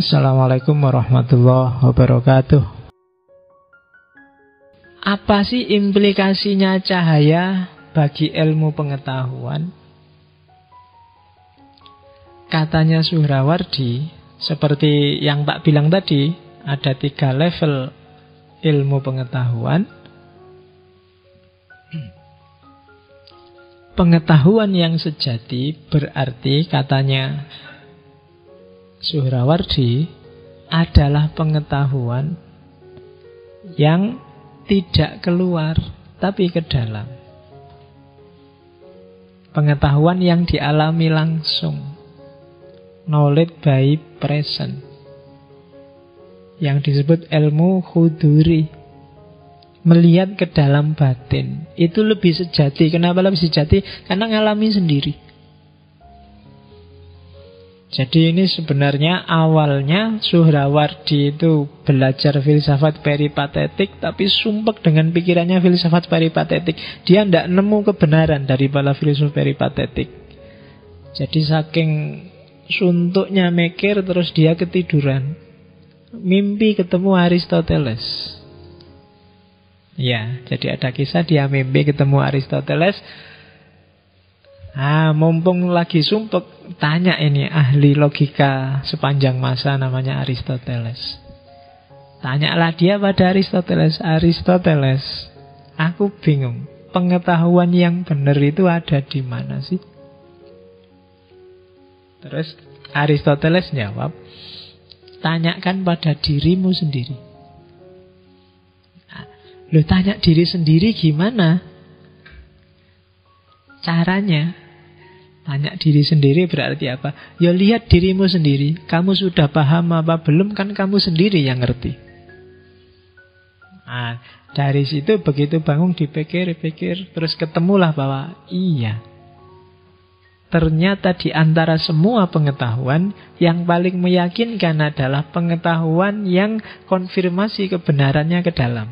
Assalamualaikum warahmatullahi wabarakatuh. Apa sih implikasinya cahaya bagi ilmu pengetahuan? Katanya Suhrawardi, seperti yang tak bilang tadi, ada 3 level ilmu pengetahuan. Pengetahuan yang sejati berarti, katanya Suhrawardi, adalah pengetahuan yang tidak keluar tapi ke dalam. Pengetahuan yang dialami langsung, knowledge by present, yang disebut ilmu huduri, melihat ke dalam batin. Itu lebih sejati. Kenapa lebih sejati? Karena ngalami sendiri. Jadi ini sebenarnya awalnya Suhrawardi itu belajar filsafat peripatetik, tapi sumpek dengan pikirannya filsafat peripatetik. Dia tidak nemu kebenaran dari para filsuf peripatetik. Jadi saking suntuknya mikir, terus dia ketiduran, mimpi ketemu Aristoteles. Ya, jadi ada kisah dia mimpi ketemu Aristoteles. Mumpung lagi sumpek, tanya ini ahli logika sepanjang masa namanya Aristoteles. Tanyalah dia pada Aristoteles, Aristoteles, aku bingung, pengetahuan yang benar itu ada di mana sih? Terus Aristoteles jawab, tanyakan pada dirimu sendiri. Lu tanya diri sendiri gimana? Caranya tanya diri sendiri berarti apa? Ya lihat dirimu sendiri. Kamu sudah paham apa belum? Kan kamu sendiri yang ngerti. Dari situ begitu bangun dipikir-pikir, terus ketemulah bahwa iya, ternyata di antara semua pengetahuan, yang paling meyakinkan adalah pengetahuan yang konfirmasi kebenarannya ke dalam,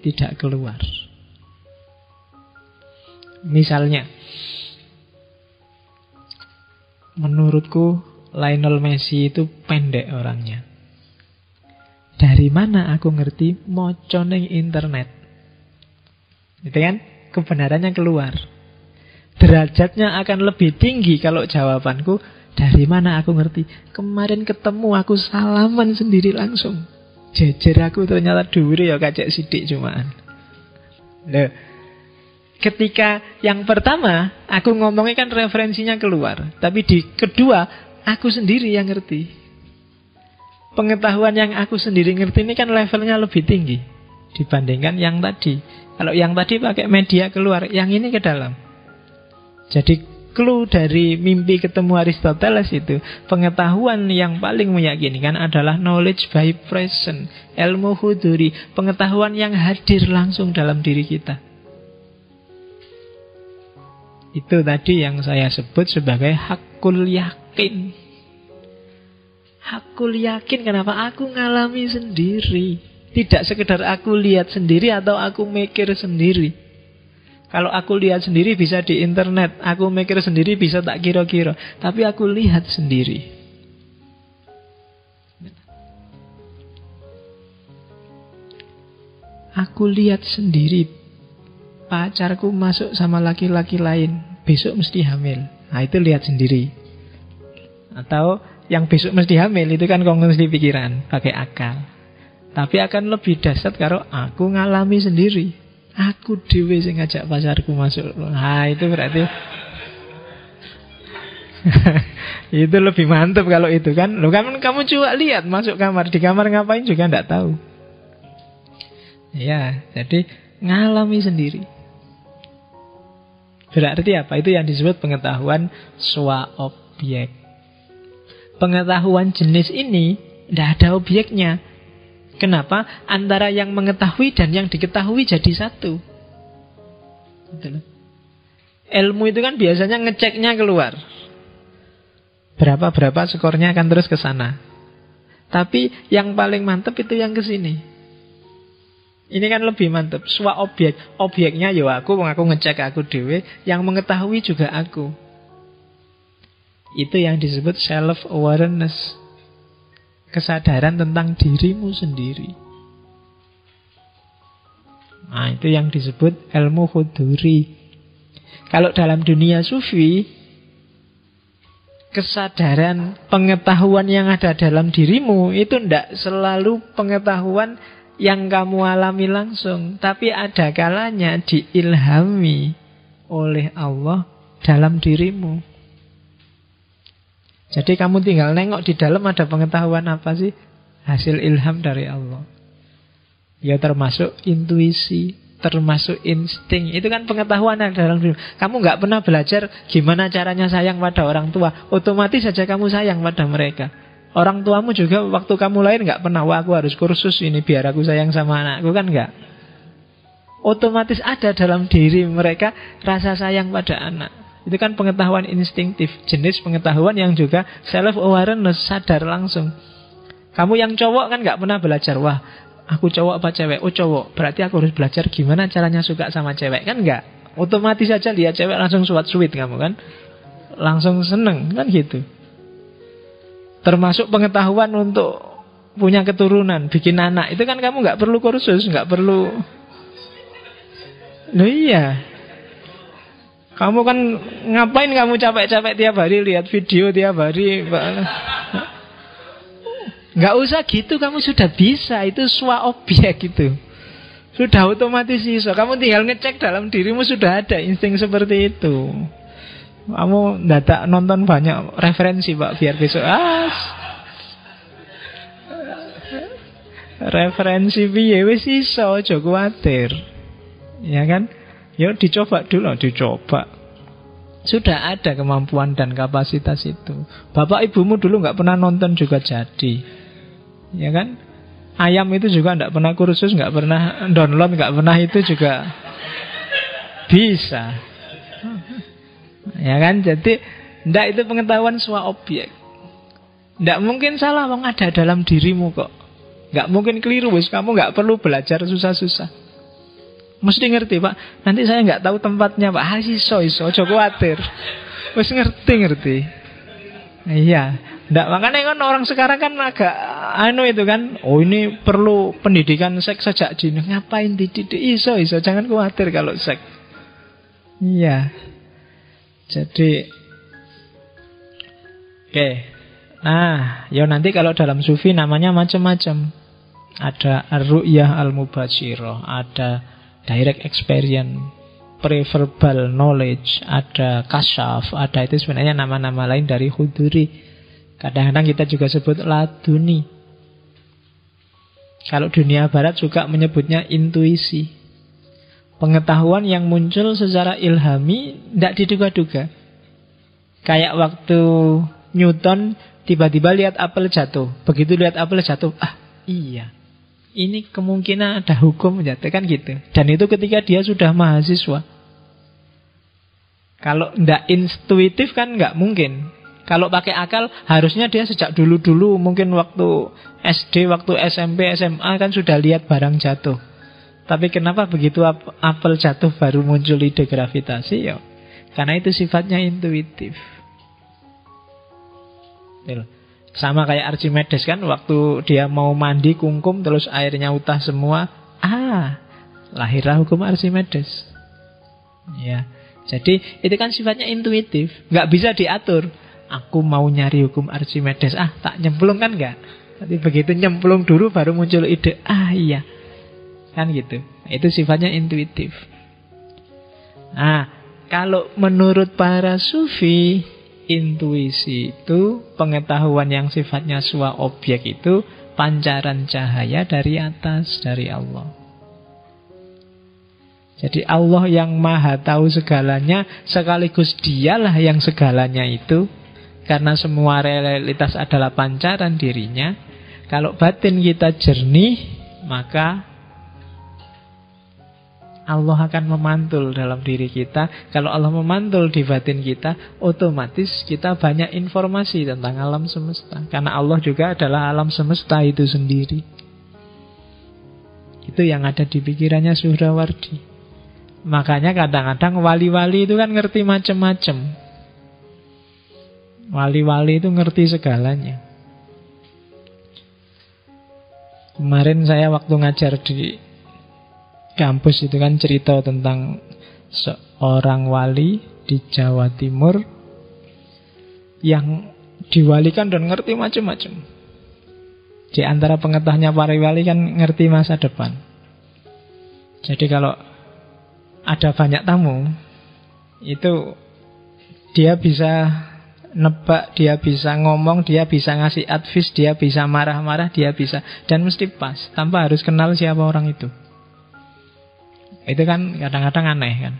tidak keluar. Misalnya, menurutku Lionel Messi itu pendek orangnya. Dari mana aku ngerti? Moco ning internet. Itu kan kebenarannya keluar. Derajatnya akan lebih tinggi kalau jawabanku, dari mana aku ngerti? Kemarin ketemu aku salaman sendiri langsung. Jejer aku ternyata dhuwure ya kacek sidik cumaan. Loh, ketika yang pertama aku ngomongnya kan referensinya keluar, tapi di kedua aku sendiri yang ngerti. Pengetahuan yang aku sendiri ngerti ini kan levelnya lebih tinggi dibandingkan yang tadi. Kalau yang tadi pakai media keluar, yang ini ke dalam. Jadi clue dari mimpi ketemu Aristoteles itu, pengetahuan yang paling meyakinkan adalah knowledge by present, ilmu huduri, pengetahuan yang hadir langsung dalam diri kita. Itu tadi yang saya sebut sebagai hakul yakin. Hakul yakin, kenapa? Aku ngalami sendiri. Tidak sekedar aku lihat sendiri atau aku mikir sendiri. Kalau aku lihat sendiri bisa di internet, aku mikir sendiri bisa tak kira-kira, tapi aku lihat sendiri. Aku lihat sendiri, pacarku masuk sama laki-laki lain, besok mesti hamil. Nah itu lihat sendiri. Atau yang besok mesti hamil itu kan kongsi pikiran, pakai akal. Tapi akan lebih dahsyat kalau aku ngalami sendiri. Aku dhewe sing ngajak pacarku masuk. Nah itu berarti itu lebih mantap kalau itu kan. Loh kan kamu coba lihat masuk kamar, di kamar ngapain juga nggak tahu. Ya, jadi ngalami sendiri. Berarti apa? Itu yang disebut pengetahuan swa-objek. Pengetahuan jenis ini tidak ada objeknya. Kenapa? Antara yang mengetahui dan yang diketahui jadi satu. Ilmu itu kan biasanya ngeceknya keluar. Berapa skornya akan terus ke sana. Tapi yang paling mantap itu yang ke sini. Ini kan lebih mantap. Swa objek. Objeknya ya aku ngecek aku dewe. Yang mengetahui juga aku. Itu yang disebut self-awareness. kesadaran tentang dirimu sendiri. Nah, itu yang disebut ilmu huduri. Kalau dalam dunia sufi, kesadaran pengetahuan yang ada dalam dirimu itu tidak selalu pengetahuan yang kamu alami langsung, tapi ada kalanya diilhami oleh Allah dalam dirimu. Jadi kamu tinggal nengok di dalam ada pengetahuan apa sih? Hasil ilham dari Allah. Ya termasuk intuisi, termasuk insting. Itu kan pengetahuan yang dalam diri. Kamu nggak pernah belajar gimana caranya sayang pada orang tua, otomatis saja kamu sayang pada mereka. Orang tuamu juga waktu kamu lahir nggak pernah, wah aku harus kursus ini biar aku sayang sama anakku, kan nggak. Otomatis ada dalam diri mereka rasa sayang pada anak. Itu kan pengetahuan instingtif, jenis pengetahuan yang juga self-awareness, sadar langsung. Kamu yang cowok kan nggak pernah belajar, wah aku cowok apa cewek? Oh cowok, berarti aku harus belajar gimana caranya suka sama cewek, kan nggak. Otomatis saja lihat cewek langsung suat-suit kamu kan, langsung seneng kan gitu. Termasuk pengetahuan untuk punya keturunan, bikin anak, itu kan kamu nggak perlu kursus, nggak perlu. Loh iya, kamu kan ngapain kamu capek-capek tiap hari lihat video tiap hari? Nggak usah gitu, kamu sudah bisa. Itu swa objek itu. Sudah otomatis iso. Kamu tinggal ngecek dalam dirimu sudah ada insting seperti itu. Kamu dadak nonton banyak referensi Pak biar besok referensi piye wis iso, aja kuwatir. Ya kan? Yuk dicoba dulu, dicoba. Sudah ada kemampuan dan kapasitas itu. Bapak ibumu dulu nggak pernah nonton juga jadi. Ya kan? Ayam itu juga nggak pernah kursus, nggak pernah download, nggak pernah itu juga bisa. Ya kan? Jadi ndak itu pengetahuan swa objek. Ndak mungkin salah, wong ada dalam dirimu kok. Nggak mungkin keliru, wis kamu nggak perlu belajar susah-susah. Mesti ngerti Pak, nanti saya nggak tahu tempatnya Pak. Iso, aja kuwatir. Wis ngerti. Iya, ndak, makanya kan orang sekarang kan agak itu kan, oh ini perlu pendidikan seks sejak dini. Ngapain dididik? Iso, jangan khawatir kalau seks. Iya. Jadi oke. Nah, ya nanti kalau dalam sufi namanya macam-macam. Ada ar-ru'yah al-mubashirah, ada direct experience, preverbal knowledge, ada kasyaf, ada itu sebenarnya nama-nama lain dari huduri. Kadang-kadang kita juga sebut laduni. Kalau dunia barat juga menyebutnya intuisi. Pengetahuan yang muncul secara ilhami, tidak diduga-duga. Kayak waktu Newton tiba-tiba lihat apel jatuh. Begitu lihat apel jatuh, iya, ini kemungkinan ada hukum jatuh, kan gitu. Dan itu ketika dia sudah mahasiswa. Kalau tidak intuitif kan nggak mungkin. Kalau pakai akal harusnya dia sejak dulu-dulu, mungkin waktu SD, waktu SMP, SMA kan sudah lihat barang jatuh. Tapi kenapa begitu apel jatuh baru muncul ide gravitasi? Ya, karena itu sifatnya intuitif. Sama kayak Archimedes kan, waktu dia mau mandi kungkum terus airnya utah semua, lahirlah hukum Archimedes. Ya, jadi itu kan sifatnya intuitif, nggak bisa diatur. Aku mau nyari hukum Archimedes, tak nyemplung kan nggak. Tapi begitu nyemplung dulu baru muncul ide, iya, kan gitu. Itu sifatnya intuitif. Nah, kalau menurut para sufi, intuisi itu pengetahuan yang sifatnya swa objek, itu pancaran cahaya dari atas, dari Allah. Jadi Allah yang maha tahu segalanya, sekaligus dialah yang segalanya itu. Karena semua realitas adalah pancaran dirinya. Kalau batin kita jernih, maka Allah akan memantul dalam diri kita. Kalau Allah memantul di batin kita, otomatis kita banyak informasi tentang alam semesta. Karena Allah juga adalah alam semesta itu sendiri. Itu yang ada di pikirannya Suhrawardi. Makanya kadang-kadang wali-wali itu kan ngerti macam-macam. Wali-wali itu ngerti segalanya. Kemarin saya waktu ngajar di kampus itu kan cerita tentang seorang wali di Jawa Timur yang diwalikan dan ngerti macam-macam. Di antara pengetahuannya para wali kan ngerti masa depan. Jadi kalau ada banyak tamu, itu dia bisa nebak, dia bisa ngomong, dia bisa ngasih advice, dia bisa marah-marah, dia bisa, dan mesti pas, tanpa harus kenal siapa orang itu. Itu kan kadang-kadang aneh kan.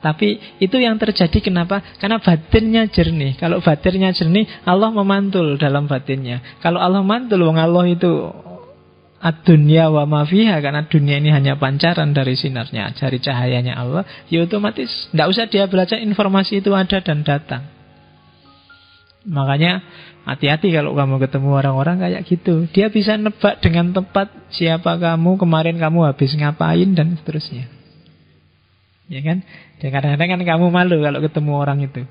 Tapi itu yang terjadi kenapa? Karena batinnya jernih. Kalau batinnya jernih, Allah memantul dalam batinnya. Kalau Allah mantul, wong Allah itu ad-dunya wa ma fiha, karena dunia ini hanya pancaran dari sinarnya, dari cahayanya Allah, ya otomatis tidak usah dia belajar, informasi itu ada dan datang. Makanya hati-hati kalau kamu ketemu orang-orang kayak gitu. Dia bisa nebak dengan tepat siapa kamu, kemarin kamu habis ngapain, dan seterusnya. Ya kan? Dan kadang-kadang kan kamu malu kalau ketemu orang itu,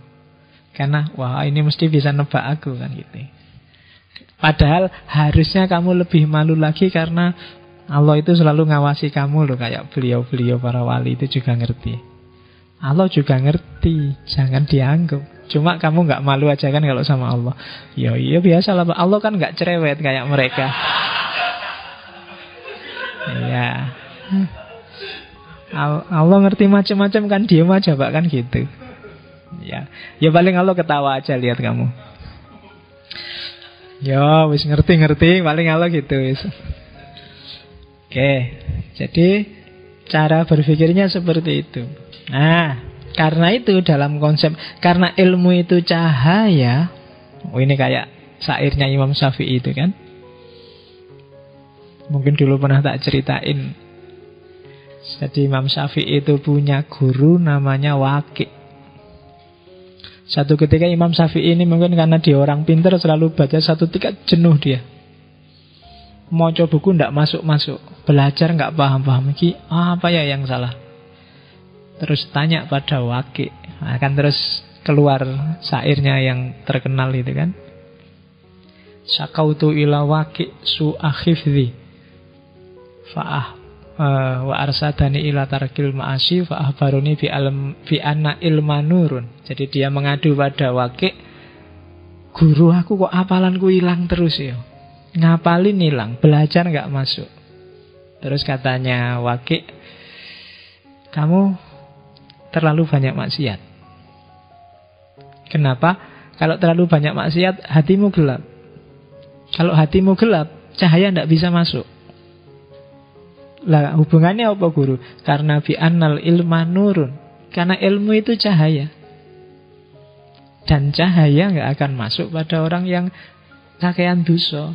karena wah ini mesti bisa nebak aku kan gitu. Padahal harusnya kamu lebih malu lagi, karena Allah itu selalu ngawasi kamu loh. Kayak beliau-beliau para wali itu juga ngerti. Allah juga ngerti, jangan dianggap. Cuma kamu gak malu aja kan kalau sama Allah. Ya iya biasa lah, Allah kan gak cerewet kayak mereka. Ya, Allah ngerti macam-macam kan, diem aja Pak kan gitu. Ya, ya paling Allah ketawa aja lihat kamu. Ya wis ngerti-ngerti, paling Allah gitu wis. Oke, jadi cara berpikirnya seperti itu. Nah, karena itu dalam konsep, karena ilmu itu cahaya. Ini kayak syairnya Imam Syafi'i itu kan. Mungkin dulu pernah tak ceritain. Jadi Imam Syafi'i itu punya guru namanya Waqi'. Satu ketika Imam Syafi'i ini mungkin karena dia orang pintar, selalu baca satu tingkat jenuh dia. Mau coba buku ndak masuk-masuk, belajar nggak paham-paham. Apa ya yang salah? Terus tanya pada Waqi', akan terus keluar syairnya yang terkenal itu kan. Syakautu ila Waqi' su'akhifzi wa arsadani ila tarkil ma'asi fa ahbaruni bi anna ilma nurun. Jadi dia mengadu pada Waqi', guru aku kok hafalanku hilang terus ya. Ngapalin hilang, belajar nggak masuk. Terus katanya Waqi', kamu terlalu banyak maksiat. Kenapa? Kalau terlalu banyak maksiat, hatimu gelap. Kalau hatimu gelap, cahaya tidak bisa masuk. Lah hubungannya apa guru? Karena bi'annal ilma nurun. Karena ilmu itu cahaya. Dan cahaya nggak akan masuk pada orang yang kakean dosa.